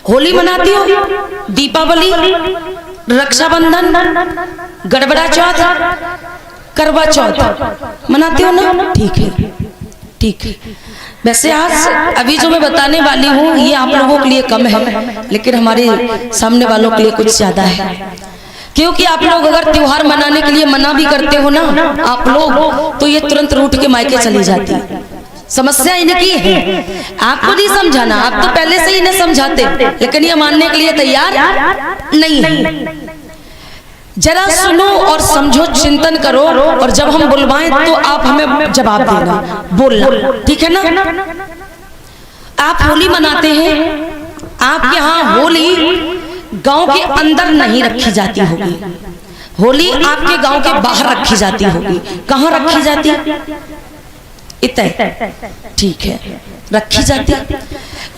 होली मनाती हो, दीपावली, रक्षाबंधन, गड़बड़ा चौथ, करवा चौथ मनाती हो ना? ठीक है, ठीक है। वैसे आज अभी जो मैं बताने वाली हूँ ये आप लोगों के लिए कम है, लेकिन हमारे सामने वालों के लिए कुछ ज्यादा है। क्योंकि आप लोग अगर त्योहार मनाने के लिए मना भी करते हो ना आप लोग, तो ये तुरंत रूठ के मायके चली जाती। समस्या इनकी है, आपको नहीं समझाना, आप तो पहले से ही इन्हें समझाते, लेकिन ये मानने के लिए तैयार नहीं है। जरा सुनो और समझो, चिंतन करो, और जब हम बुलवाएं तो आप हमें जवाब देना, बोलना, ठीक है ना? आप होली मनाते हैं, आपके यहाँ होली गांव के अंदर नहीं रखी जाती होगी, होली आपके गांव के बाहर रखी जाती होगी। कहाँ रखी जाती? इतने, ठीक है, रखी जाती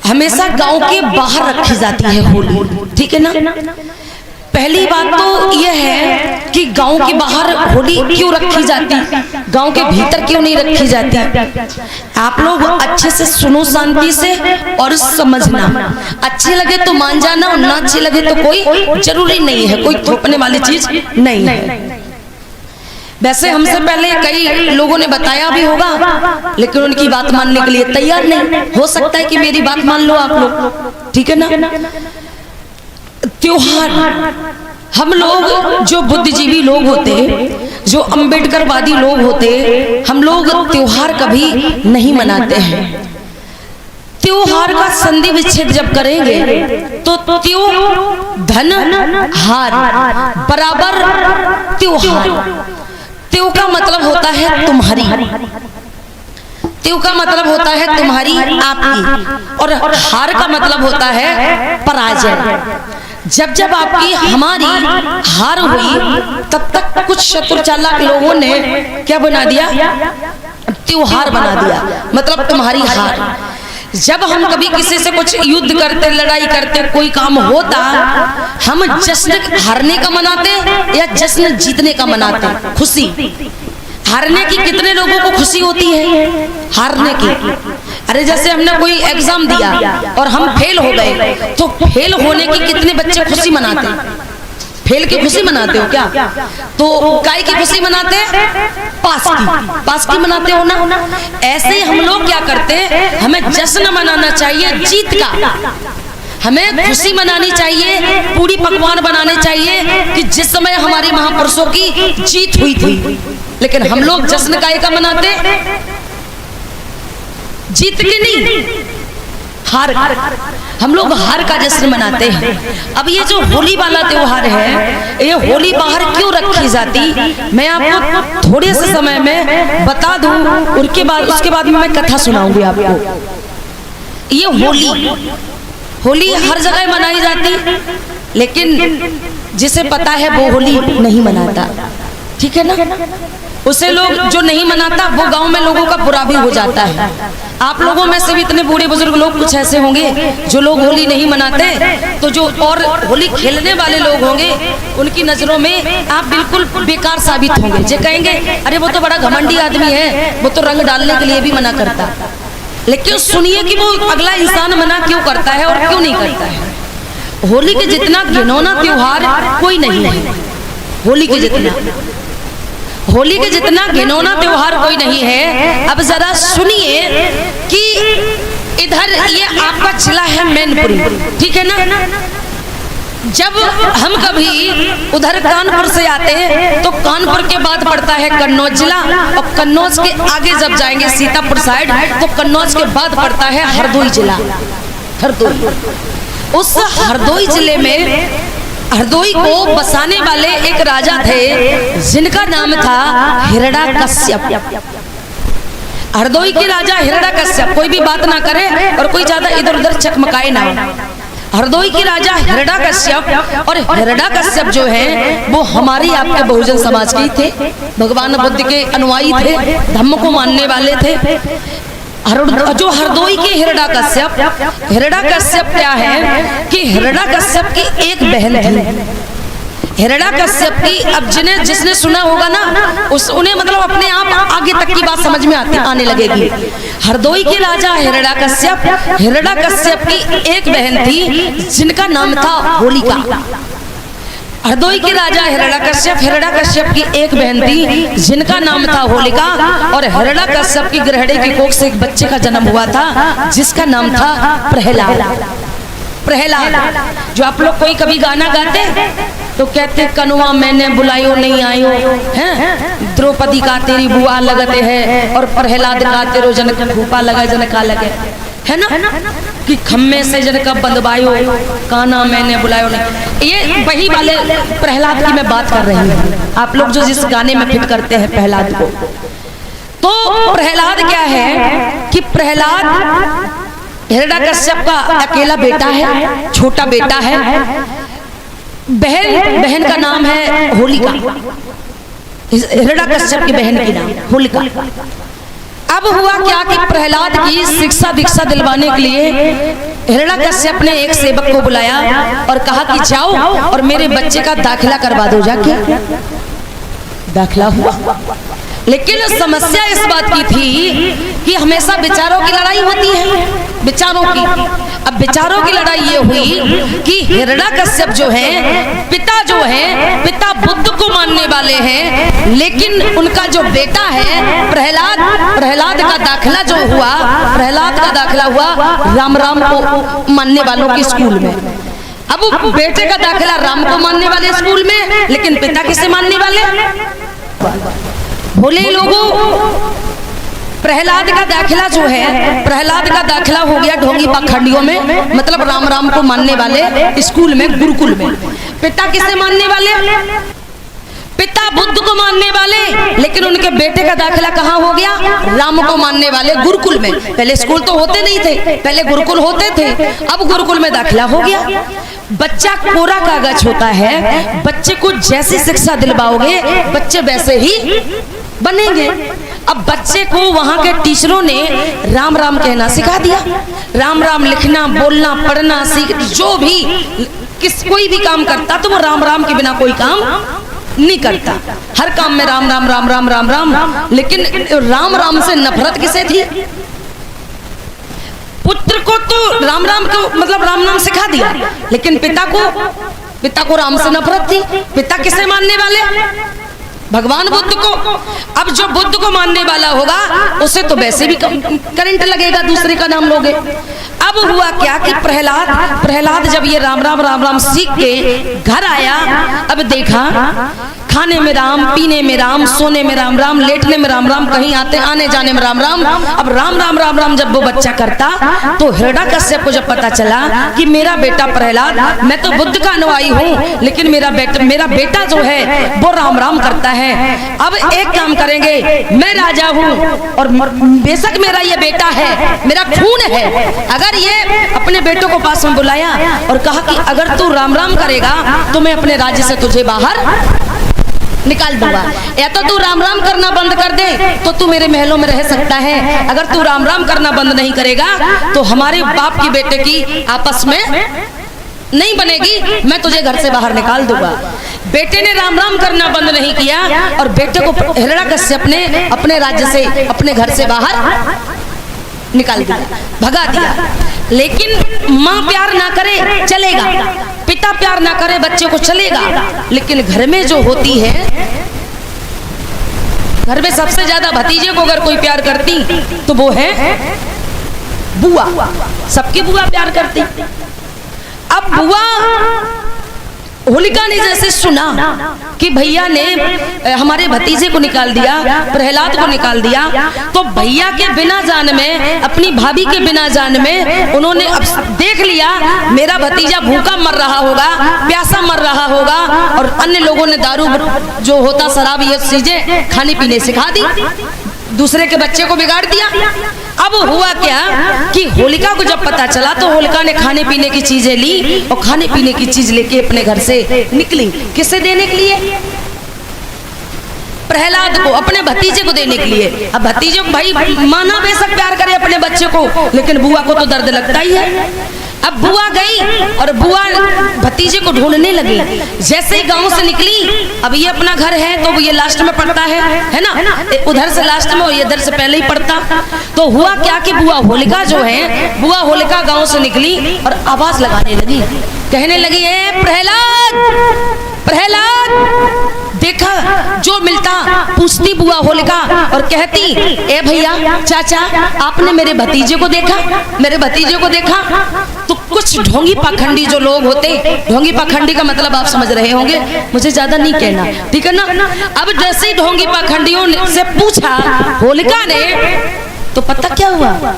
हमेशा गांव के बाहर रखी जाती है होली, ठीक है ना? पहली बात तो यह है कि गांव के बाहर होली क्यों रखी जाती, गांव के भीतर क्यों नहीं रखी जाती? आप लोग अच्छे से सुनो शांति से और समझना, अच्छी लगे तो मान जाना और ना अच्छी लगे तो कोई जरूरी नहीं है, कोई थोपने वाली चीज नहीं है। वैसे हमसे पहले कई लोगों ने बताया भी होगा, लेकिन उनकी बात मानने के लिए तैयार नहीं। हो सकता है कि मेरी बात मान लो आप लोग, ठीक है ना? त्योहार, हम लोग जो बुद्धिजीवी लोग होते, जो अम्बेडकरवादी लोग होते, हम लोग त्योहार कभी नहीं मनाते हैं। त्योहार का संधि विच्छेद जब करेंगे तो त्यो धन हार बराबर त्योहार। त्यो का मतलब होता है तुम्हारी, त्यो का मतलब होता है तुम्हारी, आपकी, और हार का मतलब होता है पराजय। जब जब आपकी हमारी हार हुई तब तक कुछ शत्रु चालाक लोगों ने क्या बना दिया? त्योहार बना दिया, मतलब तुम्हारी हार। जब हम कभी किसी से कुछ युद्ध करते, लड़ाई करते, कोई काम होता, हम जश्न हारने का मनाते या जश्न जीतने का मनाते? खुशी। हारने की कितने लोगों को खुशी होती है? हारने की। अरे जैसे हमने कोई एग्जाम दिया और हम फेल हो गए, तो फेल होने की कितने बच्चे खुशी मनाते हैं? फेल की खुशी मनाते हो क्या? तो काय की खुशी मनाते हैं? पास की मनाते हो ना? ऐसे ही हम लोग क्या करते हैं, हमें जश्न मनाना चाहिए जीत का, हमें खुशी मनानी चाहिए, पूरी पकवान बनाने चाहिए कि जिस समय हमारे महापुरुषों की जीत हुई थी। लेकिन हम लोग जश्न काय का मनाते? जीत के नहीं, हार। हम लोग हार का जश्न मनाते हैं। अब ये जो होली वाला त्योहार है, ये होली बाहर क्यों रखी जाती, मैं आपको थोड़े से समय में बता दूं, उसके बाद मैं कथा सुनाऊंगी आपको। ये होली हर जगह मनाई जाती, लेकिन जिसे पता है वो होली नहीं मनाता, ठीक है ना? उसे लोग जो नहीं मनाता वो गांव में लोगों का बुरा भी हो जाता है। आप लोगों में से भी इतने बूढ़े बुजुर्ग लोग कुछ ऐसे होंगे जो लोग होली नहीं मनाते, तो जो और होली खेलने वाले लोग होंगे उनकी नजरों में आप बिल्कुल बेकार साबित होंगे। जो कहेंगे अरे वो तो बड़ा घमंडी आदमी है, वो तो रंग डालने के लिए भी मना करता। लेकिन सुनिए कि वो अगला इंसान मना क्यों करता है और क्यों नहीं करता है। होली के जितना घिनौना त्योहार कोई नहीं है, होली के जितना घिनौना त्योहार कोई नहीं है। अब जरा सुनिए कि इधर ये आपका जिला है मैनपुरी, ठीक है ना? जब हम कभी उधर कानपुर से आते हैं तो कानपुर के बाद पड़ता है कन्नौज जिला, और कन्नौज के आगे जब जाएंगे सीतापुर साइड तो कन्नौज के बाद पड़ता है हरदोई जिला। हरदोई, उस हरदोई जिले में हरदोई को बसाने वाले एक राजा थे जिनका नाम था हिरण्यकश्यप। हरदोई के राजा हिरण्यकश्यप, कोई भी बात ना करे और कोई ज्यादा इधर उधर चकमकाए ना। हरदोई के राजा हिरण्यकश्यप, और हिरण्यकश्यप जो है वो हमारे आपके बहुजन समाज के ही थे, भगवान बुद्ध के अनुयायी थे, धम्म को मानने वाले थे। जो हरदोई के हिरण्यकश्यप क्या है कि हिरण्यकश्यप की एक बहन थी। हिरण्यकश्यप की, अब जिसने सुना होगा ना उन्हें मतलब अपने आप आगे तक की बात समझ में आने लगेगी। हरदोई के राजा हिरण्यकश्यप की एक बहन थी जिनका नाम था होलिका। हरदोई के राजा हिरण्यकश्यप की एक बहन थी जिनका नाम था होलिका, और हिरण्यकश्यप की ग्रहणी की कोख से एक बच्चे का जन्म हुआ था जिसका नाम था प्रहलाद। जो आप लोग कोई कभी गाना गाते तो कहते कनुआ मैंने बुलायो नहीं आयो हैं, द्रौपदी का तेरी बुआ लगते है, और प्रहलाद का तेरो जनक भूपा लगा जनका लगे, है ना, कि खम्मे से जनका बंदवायो काना मैंने बुलायो नहीं। ये वही वाले प्रहलाद की मैं बात कर रही हूँ। आप लोग जो जिस गाने में फिट करते हैं प्रहलाद को, तो प्रहलाद क्या है कि प्रहलाद हिरण्यकश्यप का अकेला बेटा है, छोटा बेटा है। बहन का नाम है होलिका, हिरण्यकश्यप की बहन की नाम होलिका। अब हुआ क्या कि प्रहलाद की शिक्षा दीक्षा दिलवाने के लिए हिरण्यकश्यप ने एक सेवक को बुलाया और कहा कि जाओ और मेरे बच्चे का दाखिला करवा दो जाके। दाखिला हुआ, लेकिन समस्या इस बात की थी कि हमेशा विचारों की लड़ाई होती है, विचारों की। अब विचारों की लड़ाई ये हुई कि हिरण्यकश्यप जो है पिता बुद्ध को मानने वाले हैं, लेकिन उनका जो बेटा है प्रहलाद का दाखिला जो हुआ, प्रहलाद का दाखिला हुआ राम को मानने वालों के स्कूल में। अब बेटे का दाखिला राम को मानने वाले स्कूल में, लेकिन पिता किसे मानने वाले? भोले लोगों, प्रहलाद का दाखिला जो है, प्रहलाद का दाखिला हो गया ढोंगी पाखंडियों में, मतलब राम को मानने वाले स्कूल में, गुरुकुल में। पिता किसे मानने वाले? पिता बुद्ध को मानने वाले, लेकिन उनके बेटे का दाखिला कहाँ हो गया? राम को मानने वाले गुरुकुल में। पहले स्कूल तो होते नहीं थे, पहले गुरुकुल होते थे, अब गुरुकुल में दाखिला हो गया। बच्चा कोरा कागज होता है, बच्चे को जैसी शिक्षा दिलवाओगे बच्चे वैसे ही बनेंगे। अब बच्चे को वहां के टीचरों ने राम कहना सिखा दिया, राम लिखना बोलना पढ़ना सीख, जो भी कोई भी काम करता तो वो राम के बिना कोई काम नहीं करता। हर काम में राम। लेकिन राम से नफरत किसे थी? पुत्र को तो राम को मतलब राम सिखा दिया, लेकिन पिता को राम से नफरत थी। पिता किसे मानने वाले? भगवान बुद्ध को। अब जो बुद्ध को मानने वाला होगा उसे तो वैसे भी करंट लगेगा, दूसरे का नाम लोगे। अब हुआ क्या कि प्रहलाद जब ये राम सीख के घर आया, अब देखा खाने में राम, पीने में राम, सोने में राम, लेटने में राम, कहीं आने जाने में राम। अब राम जब वो बच्चा करता तो हिरण्यकश्यप को जब पता चला कि मेरा बेटा प्रहलाद, मैं तो बुद्ध का अनुयायी हूँ, लेकिन मेरा बेटा जो है वो राम करता है। अब एक काम करेंगे, मैं राजा हूँ और बेशक मेरा ये बेटा है, मेरा खून है। अगर ये अपने बेटों को पास में बुलाया और कहा कि अगर तू राम करेगा तो मैं अपने राज्य से तुझे बाहर निकाल दूंगा, या तो तू राम करना बंद कर दे तो तू मेरे महलों में रह सकता है। अगर तू राम करना बंद नहीं करेगा तो हमारे बाप की बेटे की आपस में नहीं बनेगी, मैं तुझे घर से बाहर निकाल दूंगा। बेटे ने राम करना बंद नहीं किया और बेटे को हिरण्यकश्यप ने अपने राज्य से, अपने घर से बाहर निकाल दिया, भगा दिया। लेकिन माँ प्यार ना करे चलेगा, पिता प्यार ना करे बच्चे को चलेगा, लेकिन घर में जो होती है, घर में सबसे ज्यादा भतीजे को अगर कोई प्यार करती तो वो है बुआ। सबकी बुआ प्यार करती। अब बुआ होलिका ने जैसे सुना कि भैया ने हमारे भतीजे को निकाल दिया, प्रहलाद को निकाल दिया, तो भैया के बिना जान में, अपनी भाभी के बिना जान में उन्होंने अब देख लिया मेरा भतीजा भूखा मर रहा होगा, प्यासा मर रहा होगा, और अन्य लोगों ने दारू जो होता शराब ये चीजें खाने पीने सिखा दी, दूसरे के बच्चे को बिगाड़ दिया। अब हुआ क्या कि होलिका को जब पता चला तो होलिका ने खाने पीने की चीजें ली और खाने पीने की चीज लेके अपने घर से निकली। किसे देने के लिए? प्रहलाद को, अपने भतीजे को देने के लिए। अब भतीजे को भाई माना बेशक प्यार करे अपने बच्चे को, लेकिन बुआ को तो दर्द लगता ही है। अब बुआ गई और बुआ भतीजे को ढूंढने लगी। जैसे ही गांव से निकली, अब ये अपना घर है तो ये लास्ट में पड़ता है ना, उधर से लास्ट में और ये इधर से पहले ही पड़ता। तो हुआ क्या कि बुआ होलिका जो है, बुआ होलिका गांव से निकली और आवाज लगाने लगी, कहने लगी, ए प्रहलाद, प्रहलाद। देखा जो मिलता पूछती बुआ होलिका और कहती, ए भैया, चाचा, आपने मेरे भतीजे को देखा, मेरे भतीजे को देखा। तो कुछ ढोंगी पाखंडी जो लोग होते, ढोंगी पाखंडी का मतलब आप समझ रहे होंगे, मुझे ज्यादा नहीं कहना, ठीक है ना। अब जैसे ही ढोंगी पाखंडियों से पूछा होलिका ने, तो पता क्या हुआ,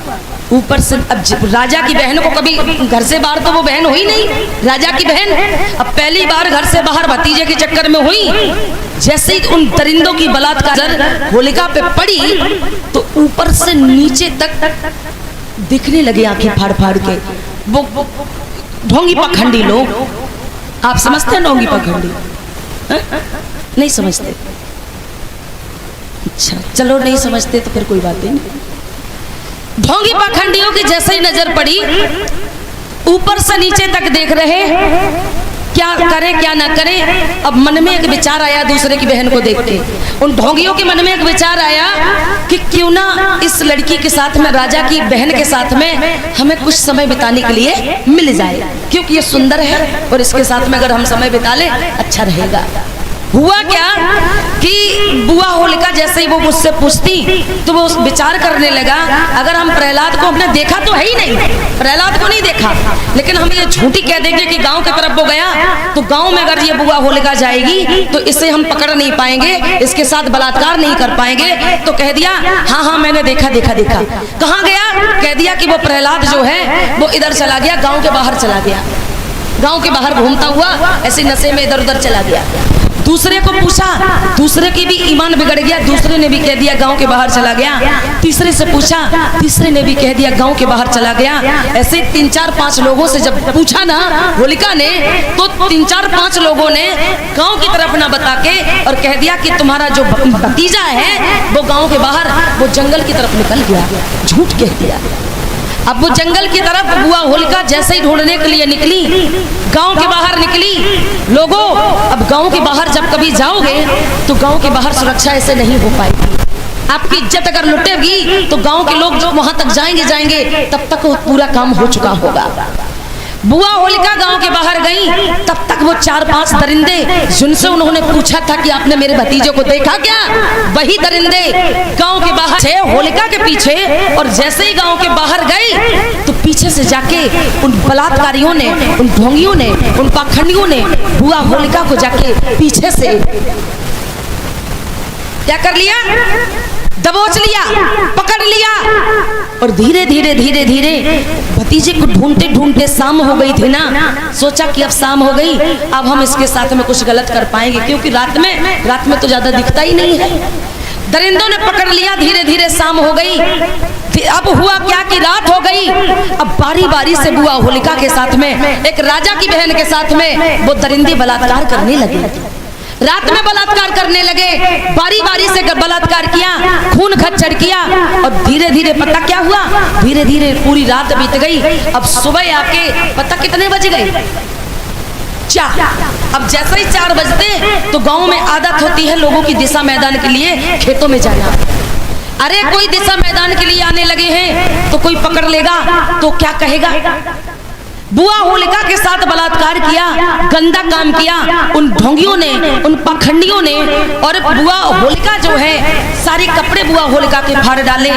ऊपर से अब राजा की बहन को कभी घर से बाहर तो वो बहन हुई नहीं, राजा की बहन अब पहली बार घर से बाहर भतीजे के चक्कर में हुई। जैसे ही उन दरिंदों की बलात्कार होलिका पे पड़ी, तो ऊपर से नीचे तक दिखने लगे आंखें फाड़ फाड़ के वो ढोंगी पाखंडी लोग। आप समझते हैं ढोंगी पाखंडी? नहीं समझते? अच्छा चलो, नहीं समझते तो फिर कोई बात नहीं। ढोंगी पाखंडियों की जैसे ही नजर पड़ी, ऊपर से नीचे तक देख रहे, क्या करें क्या ना करें। अब मन में एक विचार आया, दूसरे की बहन को देख के उन ढोंगियों के मन में एक विचार आया कि क्यों ना इस लड़की के साथ में, राजा की बहन के साथ में हमें कुछ समय बिताने के लिए मिल जाए, क्योंकि ये सुंदर है और इसके साथ में अगर हम समय बिता ले अच्छा रहेगा। हुआ क्या कि बुआ होलिका जैसे ही वो मुझसे पूछती तो वो विचार करने लगा, अगर हम प्रहलाद को, हमने देखा तो है ही नहीं, प्रहलाद को नहीं देखा, लेकिन हम ये झूठी कह देंगे कि गांव की तरफ वो गया, तो गांव में अगर ये बुआ होलिका जाएगी तो इसे हम पकड़ नहीं पाएंगे, इसके साथ बलात्कार नहीं कर पाएंगे। तो कह दिया, हाँ हाँ मैंने देखा देखा देखा। कहाँ गया? कह दिया कि वो प्रहलाद जो है वो इधर चला गया, गाँव के बाहर चला गया, गाँव के बाहर घूमता हुआ ऐसे नशे में इधर उधर चला गया। दूसरे को पूछा, दूसरे की भी ईमान बिगड़ गया, दूसरे ने भी कह दिया गांव के बाहर चला गया। तीसरे से पूछा, तीसरे ने भी कह दिया गांव के बाहर चला गया। ऐसे 3 4 5 लोगों से जब पूछा ना होलिका ने, तो 3 4 5 लोगों ने गांव की तरफ ना बता के और कह दिया कि तुम्हारा जो भतीजा है वो गांव के बाहर, वो जंगल की तरफ निकल गया। झूठ कह दिया। अब वो जंगल की तरफ बुआ होलिका जैसे ही ढूंढने के लिए निकली, गांव के बाहर निकली। लोगों, अब गांव के बाहर जब कभी जाओगे तो गांव के बाहर सुरक्षा ऐसे नहीं हो पाएगी। आपकी इज्जत अगर लुटेगी तो गांव के लोग जो वहां तक जाएंगे तब तक वो पूरा काम हो चुका होगा। बुआ होलिका गांव के बाहर गई, तब तक वो 4 5 दरिंदे जिनसे उन्होंने पूछा था कि आपने मेरे भतीजे को देखा क्या, वही दरिंदे गांव के बाहर थे होलिका के पीछे। और जैसे ही गांव के बाहर गई तो पीछे से जाके उन बलात्कारियों ने, उन ढोंगियों ने, उन पाखंडियों ने बुआ होलिका को जाके पीछे से क्या कर लिया, दबोच लिया, पकड़ लिया। और धीरे धीरे धीरे धीरे भतीजे को ढूंढते ढूंढते शाम हो गई थी ना, सोचा कि अब शाम हो गई, अब हम इसके साथ में कुछ गलत कर पाएंगे, क्योंकि रात में तो ज्यादा दिखता ही नहीं है। दरिंदों ने पकड़ लिया, धीरे धीरे शाम हो गई। अब हुआ क्या कि रात हो गई। अब बारी बारी से बुआ होलिका के साथ में, एक राजा की बहन के साथ में वो दरिंदे बलात्कार करने लगे। रात में बलात्कार करने लगे, बारी बारी से बलात्कार किया, खून खच्चर किया। और धीरे धीरे पता क्या हुआ, धीरे धीरे पूरी रात बीत गई। अब सुबह आके पता कितने बज गए, 4। अब जैसे ही 4 बजते तो गांव में आदत होती है लोगों की दिशा मैदान के लिए खेतों में जाना। अरे कोई दिशा मैदान के लिए आने लगे हैं तो कोई पकड़ लेगा तो क्या कहेगा। बुआ होलिका के साथ बलात्कार किया, गंदा काम किया उन ढोंगियों ने, उन पाखंडियों ने। और बुआ होलिका जो है, सारे कपड़े बुआ होलिका के फाड़ डाले,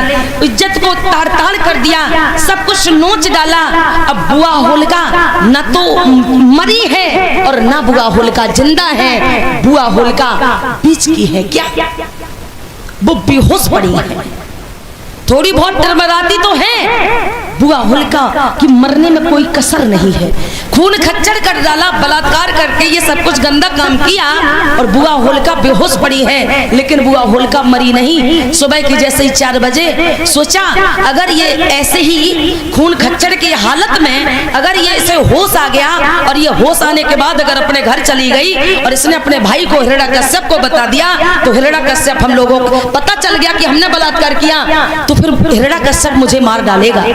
इज्जत को तार-तार कर दिया, सब कुछ नोच डाला। अब बुआ होलिका न तो मरी है और न बुआ होलिका जिंदा है, बुआ होलिका बीच की है। क्या वो बेहोश पड़ी है, थोड़ी बहुत डरमराती तो है। बुआ होलिका की मरने में कोई कसर नहीं है, खून खच्चर कर डाला, बलात्कार करके ये सब कुछ गंदा काम किया और बुआ होलिका बेहोश पड़ी है। लेकिन बुआ होलिका मरी नहीं। सुबह की जैसे ही 4 बजे सोचा, अगर ये ऐसे ही खून खच्चर की हालत में अगर ये इसे होश आ गया और ये होश आने के बाद अगर अपने घर चली गई और इसने अपने भाई को हिरण्याकश्यप को बता दिया, तो हिरण्याकश्यप हम लोगों को पता चल गया कि हमने बलात्कार किया, तो फिर हिरण्याकश्यप मुझे मार डालेगा।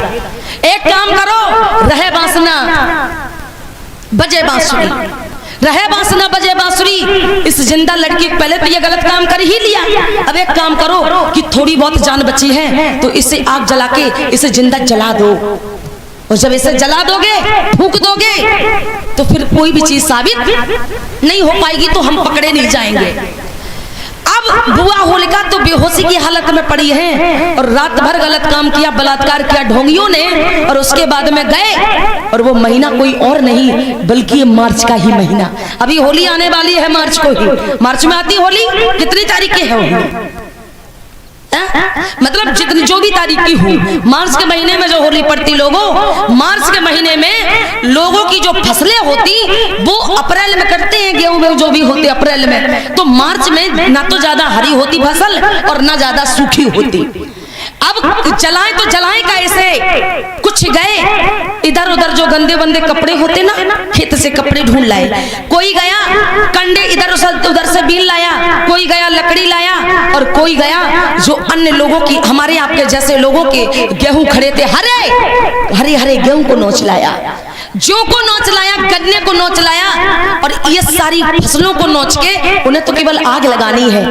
एक काम करो, रहे बांसना बजे बांसुरी, रहे बांसना बजे बांसुरी। इस जिंदा लड़की पहले तो ये गलत काम कर ही लिया, अब एक काम करो कि थोड़ी बहुत जान बची है तो इसे आग जला के इसे जिंदा जला दो, और जब इसे जला दोगे, फूंक दोगे, तो फिर कोई भी चीज साबित नहीं हो पाएगी, तो हम पकड़े नहीं जाएंगे। अब बुआ होलिका तो बेहोशी की हालत में पड़ी है और रात भर गलत काम किया, बलात्कार किया ढोंगियों ने, और उसके बाद में गए, और वो महीना कोई और नहीं बल्कि ये मार्च का ही महीना। अभी होली आने वाली है मार्च को ही, मार्च में आती होली, कितनी तारीख की है होली? मतलब जितनी जो भी तारीख की हो, मार्च के महीने में जो होली पड़ती लोगों, मार्च के महीने में लोगों की जो फसलें होती वो अप्रैल में करते हैं, गेहूं में जो भी होते अप्रैल में, तो मार्च में ना तो ज्यादा हरी होती फसल और ना ज्यादा सूखी होती। अब जलाएं तो जलाएं कैसे? कुछ गए इधर उधर जो गंदे बंदे कपड़े होते ना, खेत से कपड़े ढूंढ लाए, कोई गया कंडे इधर उधर से बीन लाया, कोई गया लकड़ी लाया, और कोई गया जो अन्य लोगों की, हमारे आपके जैसे लोगों के गेहूं खड़े थे, हरे हरे गेहूं को नोच लाया, जौ को नोच लाया, गन्ने को नोच लाया, और ये सारी फसलों को नोच के उन्हें तो केवल आग लगानी है,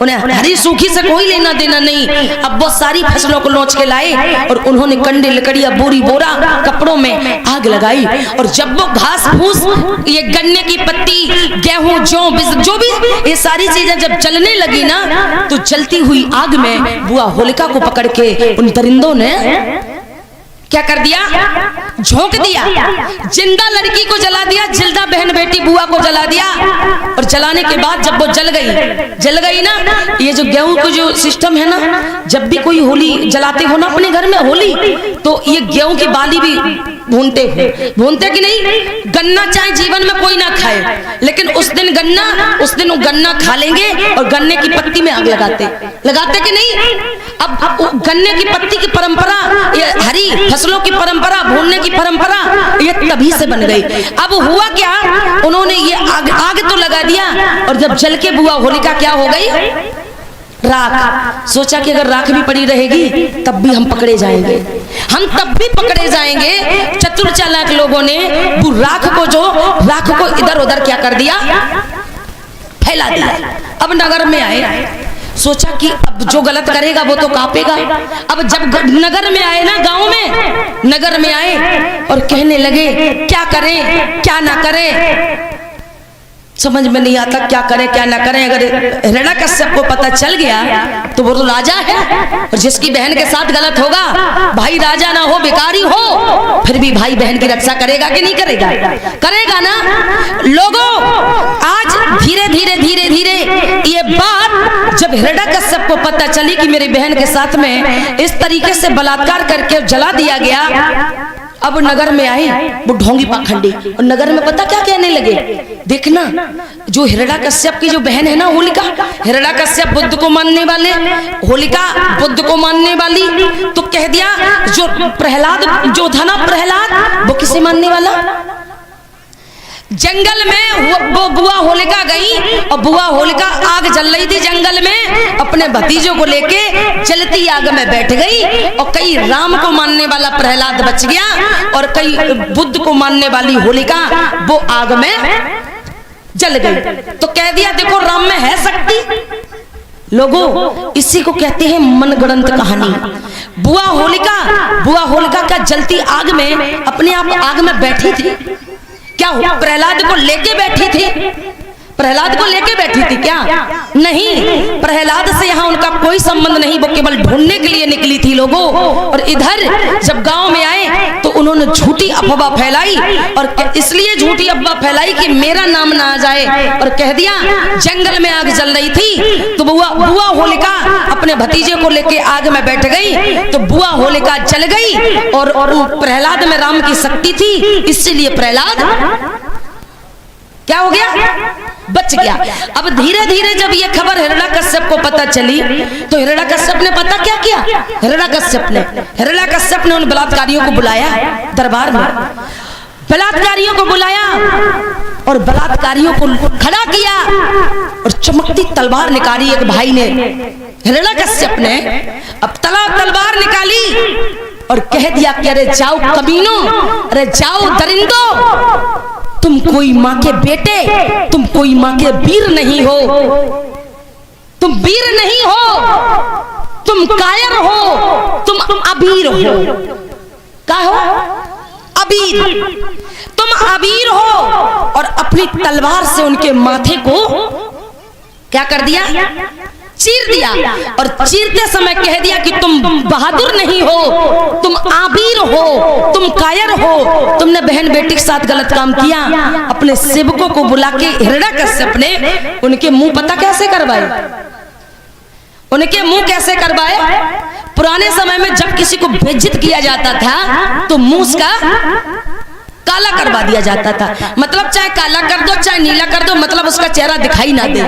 उन्हें हरी सूखी से कोई लेना देना नहीं। अब वो सारी फसलों को नोच के लाए और उन्होंने कंडे लकड़ियां बोरी बोरा कपड़ों में आग लगाई, और जब वो घास फूस, ये गन्ने की पत्ती, गेहूं, जौ, जो भी ये सारी चीजें जब जलने लगी ना, तो जलती हुई आग में बुआ होलिका को पकड़ के उन दरिंदों ने क्या कर दिया? झोंक दिया, जिंदा लड़की को जला दिया, जिंदा बहन बेटी बुआ को जला दिया। और जलाने के बाद जब वो जल गई ना, ये जो गेहूं को जो सिस्टम है ना, जब भी कोई होली जलाते हो ना अपने घर में होली, तो ये गेहूं की बाली भी भूनते कि नहीं? गन्ना चाहे जीवन में कोई ना खाए, लेकिन उस दिन गन्ना खा लेंगे और गन्ने की पत्ती में आग लगाते कि नहीं? अब गन्ने की पत्ती की परंपरा, ये हरी फसलों की परंपरा, भूनने की परंपरा, ये तभी से बन गई। अब हुआ क्या, उन्होंने ये आग तो लगा दिया, और जब जल के बुआ होलिका क्या हो गई? राख। सोचा कि अगर राख भी पड़ी रहेगी तब भी हम पकड़े जाएंगे, हम तब भी पकड़े जाएंगे। चतुर चालाक लोगों ने राख को इधर उधर क्या कर दिया? फैला दिया। अब नगर में आए, सोचा कि अब जो गलत करेगा वो तो कांपेगा। अब जब नगर में आए ना, गांव में नगर में आए और कहने लगे क्या करें क्या ना करें, समझ में नहीं आता क्या करें क्या ना करें। अगर हिरण्यकश्यप को पता चल गया तो वो तो राजा है, और जिसकी बहन के साथ गलत होगा, भाई राजा ना हो भिखारी हो, फिर भी भाई बहन की रक्षा करेगा कि नहीं करेगा? करेगा ना। लोगों, आज धीरे धीरे धीरे धीरे ये बात जब हिरण्यकश्यप को पता चली कि मेरी बहन के साथ में इस तरीके से बलात्कार करके जला दिया गया, अब नगर में आए वो ढोंगी पाखंडी, और नगर में पता क्या कहने लगे? देखना, जो हिरण्यकश्यप की जो बहन है ना होलिका, हिरण्यकश्यप बुद्ध को मानने वाले, होलिका बुद्ध को मानने वाली, तो कह दिया जो प्रहलाद जो था ना, प्रहलाद वो किसे मानने वाला? जंगल में वो बुआ होलिका गई, और बुआ होलिका आग जल रही थी जंगल में, अपने भतीजों को लेके जलती आग में बैठ गई, और कई राम को मानने वाला प्रहलाद बच गया, और कई बुद्ध को मानने वाली होलिका वो आग में जल गई। तो कह दिया देखो राम में है शक्ति। लोगों, इसी को कहते हैं मनगढ़ंत कहानी। बुआ होलिका क्या जलती आग में अपने आप आग में बैठी थी क्या? प्रहलाद को लेके बैठी थी? प्रहलाद को लेके बैठी थी क्या? नहीं, प्रहलाद से यहाँ उनका कोई संबंध नहीं, वो केवल ढूंढने के लिए निकली थी लोगों। और इधर जब गांव में आए तो उन्होंने झूठी अफवाह फैलाई, और इसलिए झूठी अफवाह फैलाई कि मेरा नाम ना आ जाए, और कह दिया जंगल में आग जल रही थी तो बुआ होलिका अपने भतीजे को लेके आग में बैठ गई, तो बुआ होलिका जल गई, और प्रहलाद में राम की शक्ति थी, इसीलिए प्रहलाद क्या हो गया? बच गया। अब धीरे धीरे जब ये खबर हिरण्यकश्यप को पता चली तो हिरण्यकश्यप ने पता क्या किया? हिरण्यकश्यप ने उन बलात्कारियों को बुलाया दरबार में, बलात्कारियों को बुलाया और बलात्कारियों को खड़ा किया, और चमकती तलवार निकाली एक भाई ने, हिरण्यकश्यप ने। अब तलवार निकाली और कह दिया कि अरे जाओ कमीनों, अरे जाओ दरिंदों, तुम कोई माँ के बेटे, तुम कोई माँ के वीर नहीं हो, तुम वीर नहीं हो, तुम कायर हो, तुम अबीर हो। क्या हो? अबीर। तुम अबीर हो। और अपनी तलवार से उनके माथे को क्या कर दिया? चीर दिया। और चीरते समय कह दिया कि तुम बहादुर नहीं हो, तुम आबीर हो, तुम कायर हो, तुमने बहन बेटी के साथ गलत काम किया। अपने सेवकों को बुला के हिरण्यकश्यप ने उनके मुंह पता कैसे करवाए? उनके मुंह कैसे करवाए? पुराने समय में जब किसी को बेइज्जत किया जाता था तो मुंह उसका काला करवा दिया जाता था। मतलब चाहे काला कर दो चाहे नीला कर दो, मतलब उसका चेहरा दिखाई ना दे।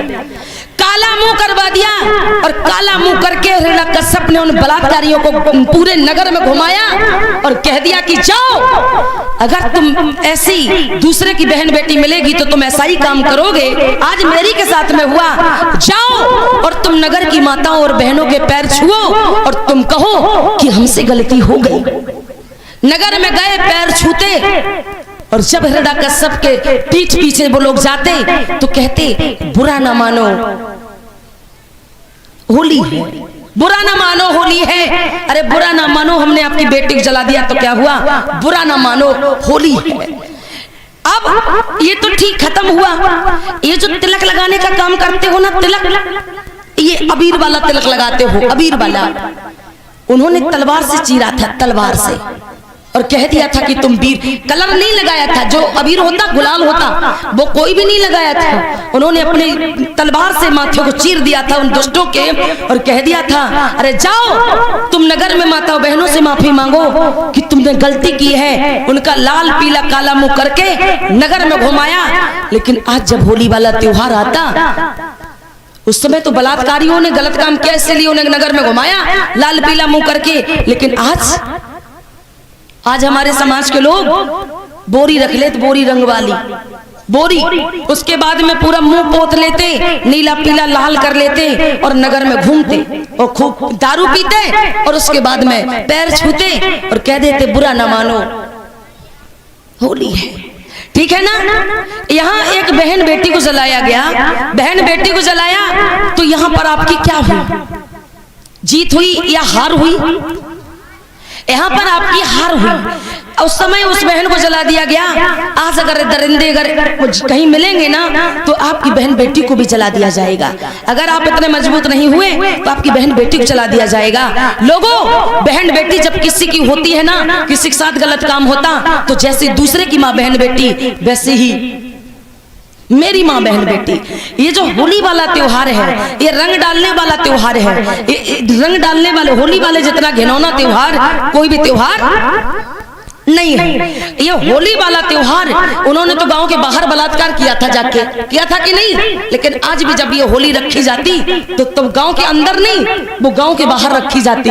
काला मुंह करवा दिया। और काला मुंह करके हिरण्यकश्यप ने उन बलात्कारियों को पूरे नगर में घुमाया और कह दिया कि जाओ, अगर तुम ऐसी दूसरे की बहन बेटी मिलेगी तो तुम ऐसा ही काम करोगे, आज मेरी के साथ में हुआ। जाओ और तुम नगर की माताओं और बहनों के पैर छुओ और तुम कहो कि हमसे गलती हो गई। नगर में गए, पैर छूते, और जब हिरण्यकश्यप के पीठ पीछे वो लोग जाते तो कहते बुरा ना मानो, होली है, बुरा ना मानो, होली है। अरे बुरा ना मानो, हमने आपकी बेटी को जला दिया तो क्या हुआ? बुरा ना मानो, होली है। अब ये तो ठीक खत्म हुआ। ये जो तिलक लगाने का काम करते हो ना, तिलक, ये अबीर वाला तिलक लगाते हो, अबीर वाला। उन्होंने तलवार से चीरा था, तलवार से, और कह दिया था कि तुम वीर। कलर नहीं लगाया था, जो अबीर होता, गुलाल होता, वो कोई भी नहीं लगाया था। उन्होंने अपने तलवार से माथे को चीर दिया था उन दुष्टों के, और कह दिया था अरे जाओ, तुम नगर में माता बहनों से माफी मांगो कि तुमने गलती की है। उनका लाल पीला काला मुंह करके नगर में घुमाया। लेकिन आज जब होली वाला त्योहार आता, उस समय तो बलात्कारियों ने गलत काम किया, इसलिए उन्हें नगर में घुमाया लाल पीला मुंह करके। लेकिन आज हमारे समाज के लोग बोरी रख लेते, बोरी रंग वाली बोरी, उसके बाद में पूरा मुंह पोत लेते, नीला पीला लाल कर लेते और नगर में घूमते और खूब दारू पीते और उसके बाद में पैर छूते और कह देते बुरा ना मानो, होली है। ठीक है ना? यहाँ एक बहन बेटी को जलाया गया, बहन बेटी को जलाया तो यहाँ पर आपकी क्या हुई? जीत हुई या हार हुई? यहाँ पर आपकी हार हुई। उस समय उस बहन को जला दिया गया। आज अगर दरिंदे अगर कहीं मिलेंगे ना तो आपकी बहन बेटी को भी जला दिया जाएगा। अगर आप इतने मजबूत नहीं हुए तो आपकी बहन बेटी को जला दिया जाएगा। लोगों, बहन बेटी जब किसी की होती है ना, किसी के साथ गलत काम होता तो जैसे दूसरे की माँ बहन बेटी, वैसे ही मेरी माँ बहन बेटी। ये जो होली वाला त्योहार है, ये रंग डालने वाला त्योहार है। रंग डालने वाले, होली वाले जितना घिनौना त्योहार कोई भी त्योहार नहीं है। ये होली वाला त्योहार, उन्होंने तो गांव के बाहर बलात्कार किया था, जाके किया था कि नहीं? लेकिन आज भी जब ये होली रखी जाती तो गांव के अंदर नहीं, वो गांव के बाहर रखी जाती।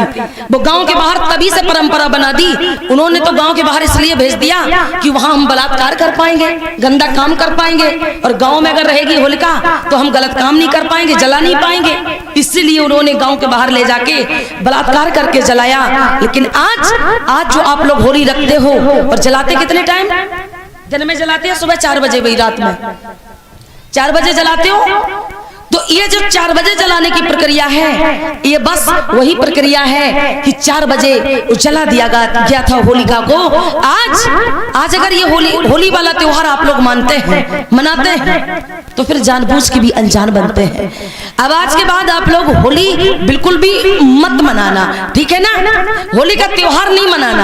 वो गांव के बाहर तभी से परंपरा बना दी उन्होंने, तो गांव के बाहर इसलिए भेज दिया कि वहां हम बलात्कार कर पाएंगे, गंदा काम कर पाएंगे, और गाँव में अगर रहेगी होलिका तो हम गलत काम नहीं कर पाएंगे, जला नहीं पाएंगे। इसीलिए उन्होंने गाँव के बाहर ले जाके बलात्कार करके जलाया। लेकिन आज जो आप लोग होली रखते हो और जलाते कितने टाइम? दिन में जलाते हैं, सुबह 4 बजे, वही रात में 4 बजे जलाते हो। तो ये जो 4 बजे जलाने की प्रक्रिया है, ये बस वही प्रक्रिया है कि 4 बजे जला दिया गया था होलिका को। आज अगर ये होली वाला त्योहार आप लोग मानते हैं, मनाते हैं, तो फिर जानबूझ के भी अनजान बनते हैं। अब आज के बाद आप लोग होली बिल्कुल भी मत मनाना, ठीक है ना? होली का त्योहार नहीं मनाना।